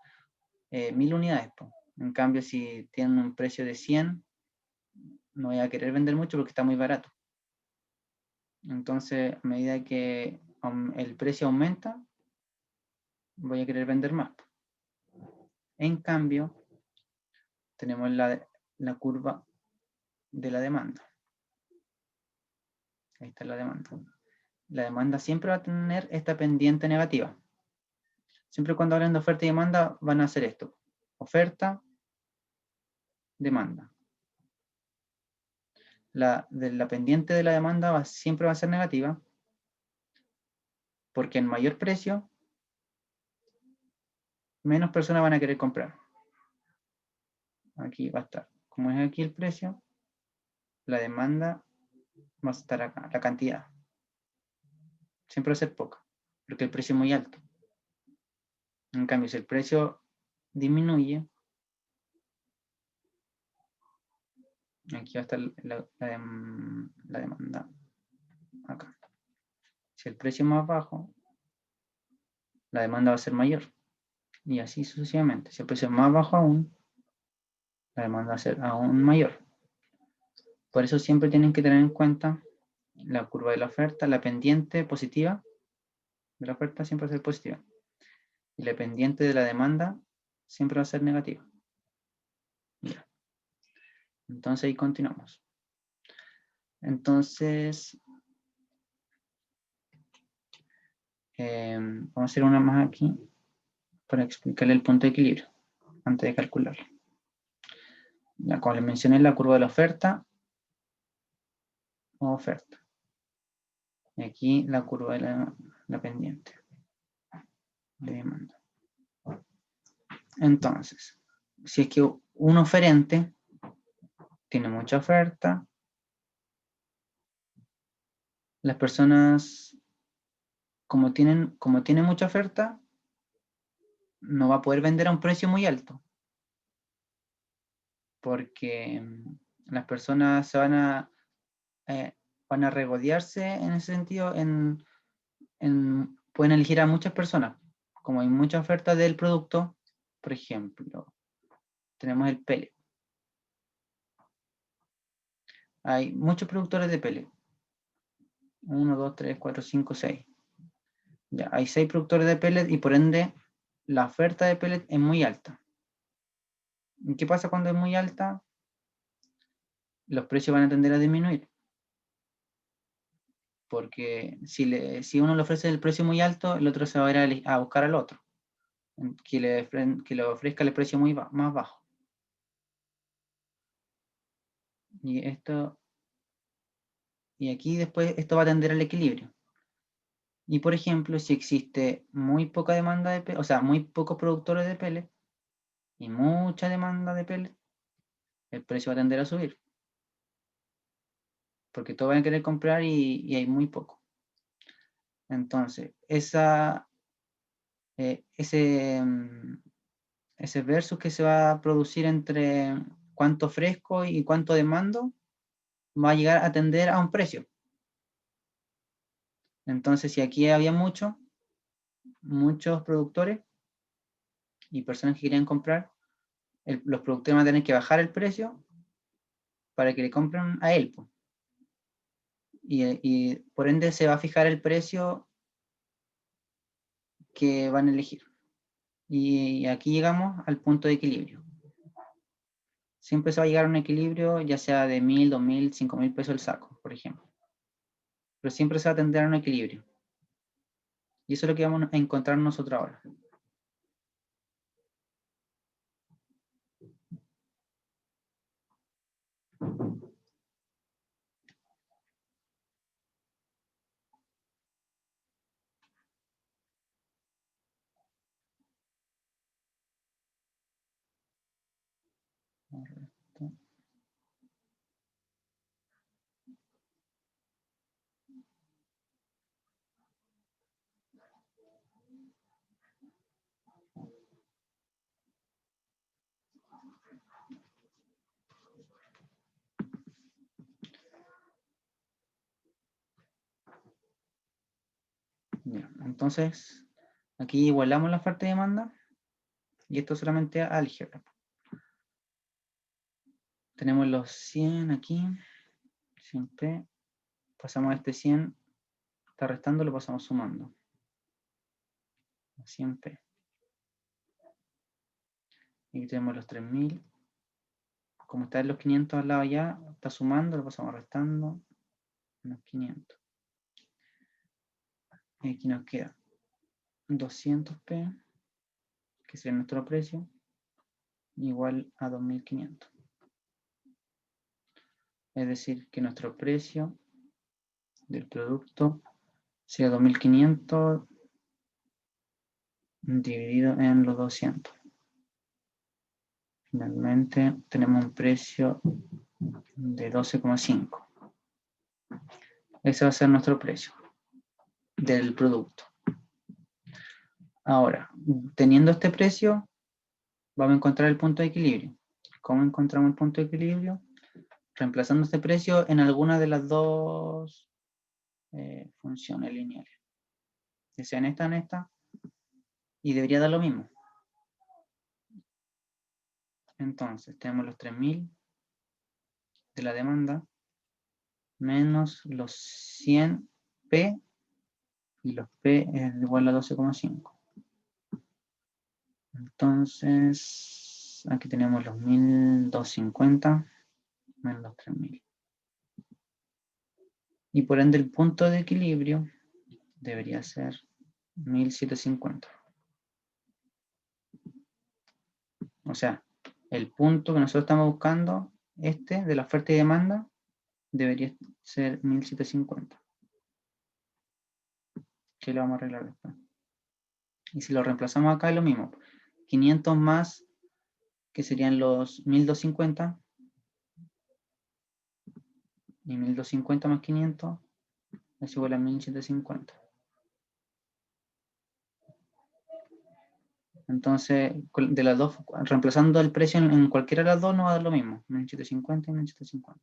Speaker 1: 1000 unidades. En cambio, si tienen un precio de 100, no voy a querer vender mucho porque está muy barato. Entonces, a medida que el precio aumenta, voy a querer vender más. En cambio, tenemos la curva de la demanda. Ahí está la demanda. La demanda siempre va a tener esta pendiente negativa. Siempre cuando hablan de oferta y demanda van a hacer esto. Oferta, demanda. La pendiente de la demanda siempre va a ser negativa porque en mayor precio, menos personas van a querer comprar. Aquí va a estar. Como es aquí el precio, la demanda va a estar acá, la cantidad. Siempre va a ser poca, porque el precio es muy alto. En cambio, si el precio disminuye, aquí va a estar la demanda acá. Si el precio es más bajo, la demanda va a ser mayor. Y así sucesivamente. Si el precio es más bajo aún, la demanda va a ser aún mayor. Por eso siempre tienen que tener en cuenta la curva de la oferta, la pendiente positiva de la oferta siempre va a ser positiva. Y la pendiente de la demanda siempre va a ser negativa. Ya. Entonces ahí continuamos. Entonces, vamos a hacer una más aquí para explicarle el punto de equilibrio antes de calcularlo. Ya, como les mencioné, la curva de la oferta o oferta. Y aquí la curva de la pendiente de demanda. Entonces, si es que un oferente tiene mucha oferta, las personas, como tienen mucha oferta, no va a poder vender a un precio muy alto, porque las personas se van a regodearse en ese sentido, pueden elegir a muchas personas. Como hay mucha oferta del producto, por ejemplo, tenemos el pellet. Hay muchos productores de pellet. 1, 2, 3, 4, 5, 6. Ya, hay 6 productores de pellet y por ende la oferta de pellet es muy alta. ¿Y qué pasa cuando es muy alta? Los precios van a tender a disminuir. Porque si uno le ofrece el precio muy alto, el otro se va a ir a buscar al otro, que le ofrezca el precio más bajo. Y aquí después esto va a tender al equilibrio. Y por ejemplo, si existe muy poca demanda de pellet, o sea, muy pocos productores de pellet y mucha demanda de pellet, el precio va a tender a subir. Porque todos van a querer comprar y hay muy poco. Entonces, ese versus que se va a producir entre cuánto ofrezco y cuánto demando, va a llegar a tender a un precio. Entonces, si aquí había muchos productores y personas que querían comprar, los productores van a tener que bajar el precio para que le compren a él. Y por ende se va a fijar el precio que van a elegir. Y aquí llegamos al punto de equilibrio. Siempre se va a llegar a un equilibrio, ya sea de 1.000, 2.000, 5.000 pesos el saco, por ejemplo. Pero siempre se va a tender a un equilibrio. Y eso es lo que vamos a encontrar nosotros ahora. Ya, entonces, aquí igualamos la oferta y demanda. Y esto solamente álgebra. Tenemos los 100 aquí. 100p. Pasamos a este 100. Está restando, lo pasamos sumando. 100p. Y aquí tenemos los 3.000. Como está en los 500 al lado ya, está sumando, lo pasamos restando. Unos 500. Y aquí nos queda 200p, que sería nuestro precio, igual a 2.500. Es decir, que nuestro precio del producto sea 2.500 dividido en los 200. Finalmente tenemos un precio de 12,5. Ese va a ser nuestro precio del producto. Ahora, teniendo este precio, vamos a encontrar el punto de equilibrio. ¿Cómo encontramos el punto de equilibrio? Reemplazando este precio en alguna de las dos funciones lineales. Que sea en esta, y debería dar lo mismo. Entonces, tenemos los 3.000 de la demanda menos los 100p, y los p es igual a 12,5. Entonces, aquí tenemos los 1.250 menos los 3.000. Y por ende el punto de equilibrio debería ser 1.750. O sea, el punto que nosotros estamos buscando, de la oferta y demanda, debería ser 1.750. Que lo vamos a arreglar después. Y si lo reemplazamos acá es lo mismo. 500 más, que serían los 1.250. Y 1.250 más 500 es igual a 1.750. Entonces, de las dos, reemplazando el precio en cualquiera de las dos, nos va a dar lo mismo. 1750 y 1750.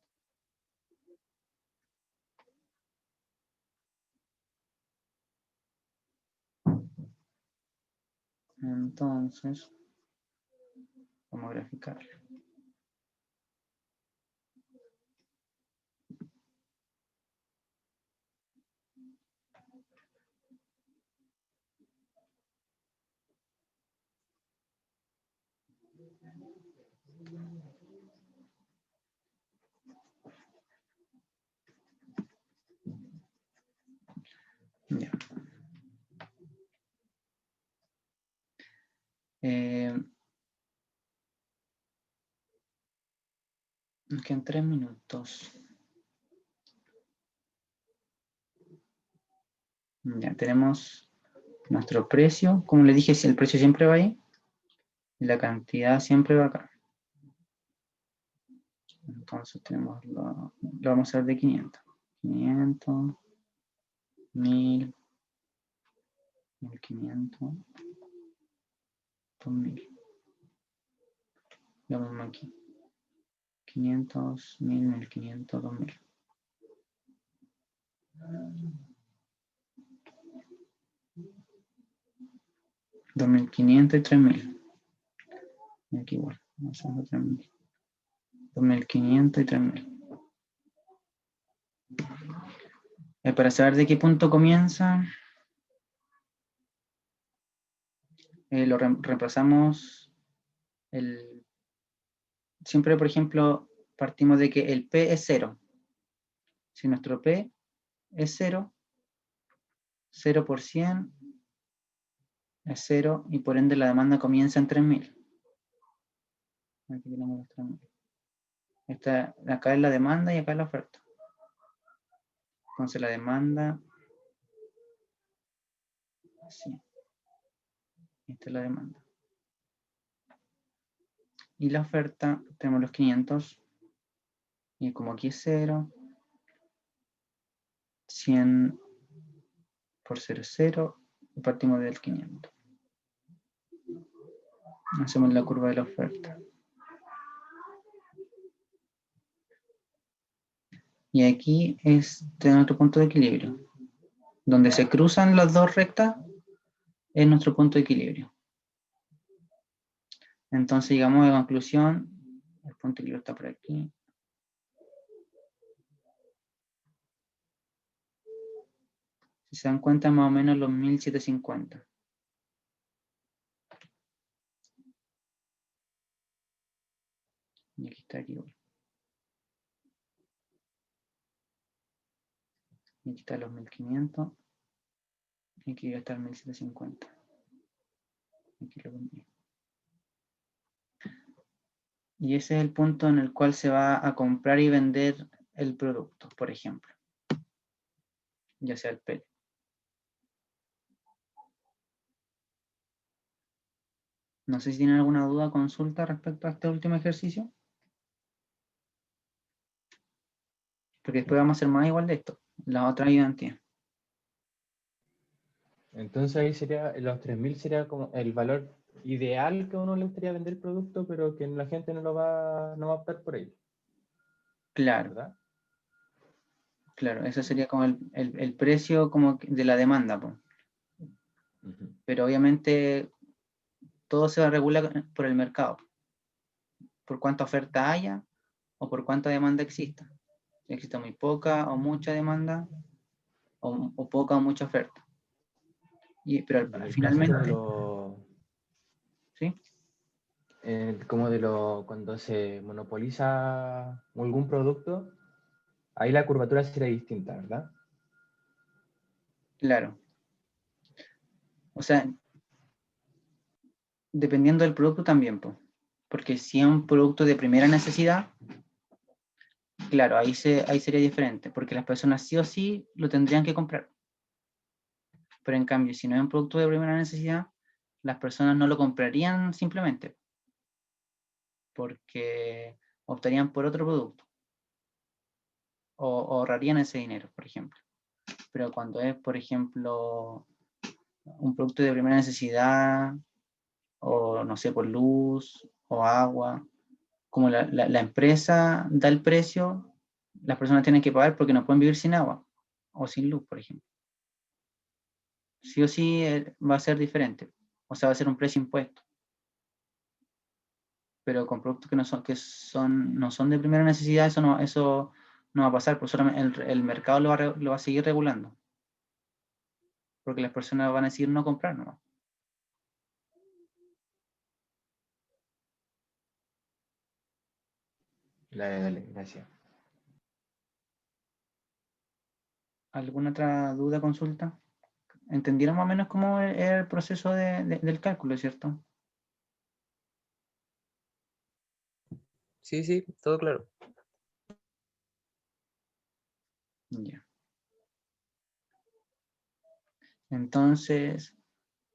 Speaker 1: Entonces, vamos a graficar. Ya. Nos quedan 3 minutos. Ya tenemos nuestro precio. Como le dije, si el precio siempre va ahí, y la cantidad siempre va acá. Entonces tenemos lo vamos a hacer de 500. 500, 1000, 1500, 2000. Lo mismo aquí. 500, 1000, 1500, 2000. $2.500 y 3.000. Y aquí igual. Vamos a hacer 3.000. 2.500 y 3.000. Para saber de qué punto comienza, lo reemplazamos. Siempre, por ejemplo, partimos de que el P es 0. Si nuestro P es 0, 0 por 100 es 0 y por ende la demanda comienza en 3.000. Aquí tenemos los 3.000. Acá es la demanda y acá es la oferta. Entonces la demanda, así. Esta es la demanda. Y la oferta, tenemos los 500. Y como aquí es 0, 100 por 0 es 0, y partimos del 500. Hacemos la curva de la oferta. Y aquí es nuestro punto de equilibrio. Donde se cruzan las dos rectas es nuestro punto de equilibrio. Entonces llegamos a la conclusión, el punto de equilibrio está por aquí. Si se dan cuenta, más o menos los 1750. Y aquí está aquí. Y aquí está los 1500. Y aquí está el 1750. Aquí lo pondría. Y ese es el punto en el cual se va a comprar y vender el producto, por ejemplo. Ya sea el pellet. No sé si tienen alguna duda o consulta respecto a este último ejercicio. Porque después vamos a hacer más igual de esto. La otra ayudantía.
Speaker 4: Entonces ahí sería, los 3.000 sería como el valor ideal que a uno le gustaría vender el producto, pero que la gente no va a optar por ello.
Speaker 1: Claro.
Speaker 4: ¿Verdad?
Speaker 1: Claro, ese sería como el precio como de la demanda. Po. Pero obviamente todo se regula por el mercado. Por cuánta oferta haya o por cuánta demanda exista. Si existe muy poca o mucha demanda o poca o mucha oferta. Pero finalmente... ¿Sí?
Speaker 4: Como cuando se monopoliza algún producto, ahí la curvatura sería distinta, ¿verdad?
Speaker 1: Claro. O sea, dependiendo del producto también, po. Porque si es un producto de primera necesidad, claro, ahí sería diferente, porque las personas sí o sí lo tendrían que comprar. Pero en cambio, si no es un producto de primera necesidad, las personas no lo comprarían simplemente, porque optarían por otro producto, o ahorrarían ese dinero, por ejemplo. Pero cuando es, por ejemplo, un producto de primera necesidad, o no sé, por luz o agua. Como la empresa da el precio, las personas tienen que pagar porque no pueden vivir sin agua o sin luz, por ejemplo. Sí o sí va a ser diferente. O sea, va a ser un precio impuesto. Pero con productos que no son de primera necesidad, eso no va a pasar, pues solamente el mercado lo va a seguir regulando. Porque las personas van a decidir no comprar nomás.
Speaker 4: Dale, gracias.
Speaker 1: ¿Alguna otra duda, consulta? ¿Entendieron más o menos cómo era el proceso del cálculo, cierto?
Speaker 5: Sí, sí, todo claro.
Speaker 1: Ya. Entonces,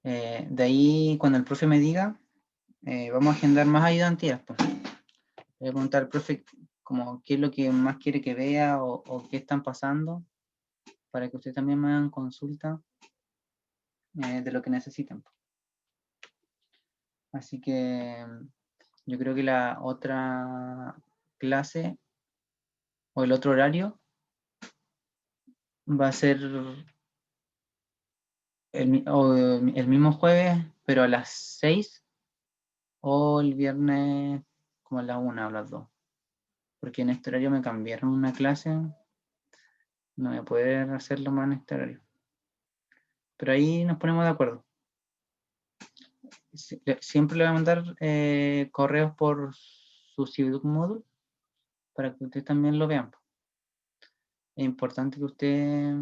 Speaker 1: de ahí, cuando el profe me diga, vamos a agendar más ayudantías, pues. Voy a preguntar al profe como qué es lo que más quiere que vea o qué están pasando, para que ustedes también me hagan consulta de lo que necesitan. Así que yo creo que la otra clase o el otro horario va a ser el mismo jueves, pero a las 6, o el viernes como a las 1 o a las 2. Porque en este horario me cambiaron una clase, no voy a poder hacerlo más en este horario. Pero ahí nos ponemos de acuerdo. Siempre le voy a mandar correos por su Civic Module para que ustedes también lo vean. Es importante que ustedes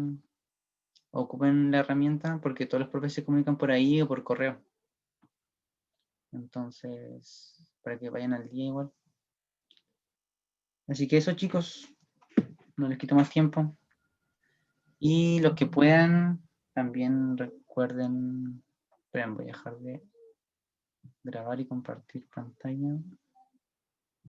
Speaker 1: ocupen la herramienta porque todos los profes se comunican por ahí o por correo. Entonces, para que vayan al día igual. Así que eso, chicos, no les quito más tiempo. Y los que puedan, también recuerden, esperen, voy a dejar de grabar y compartir pantalla.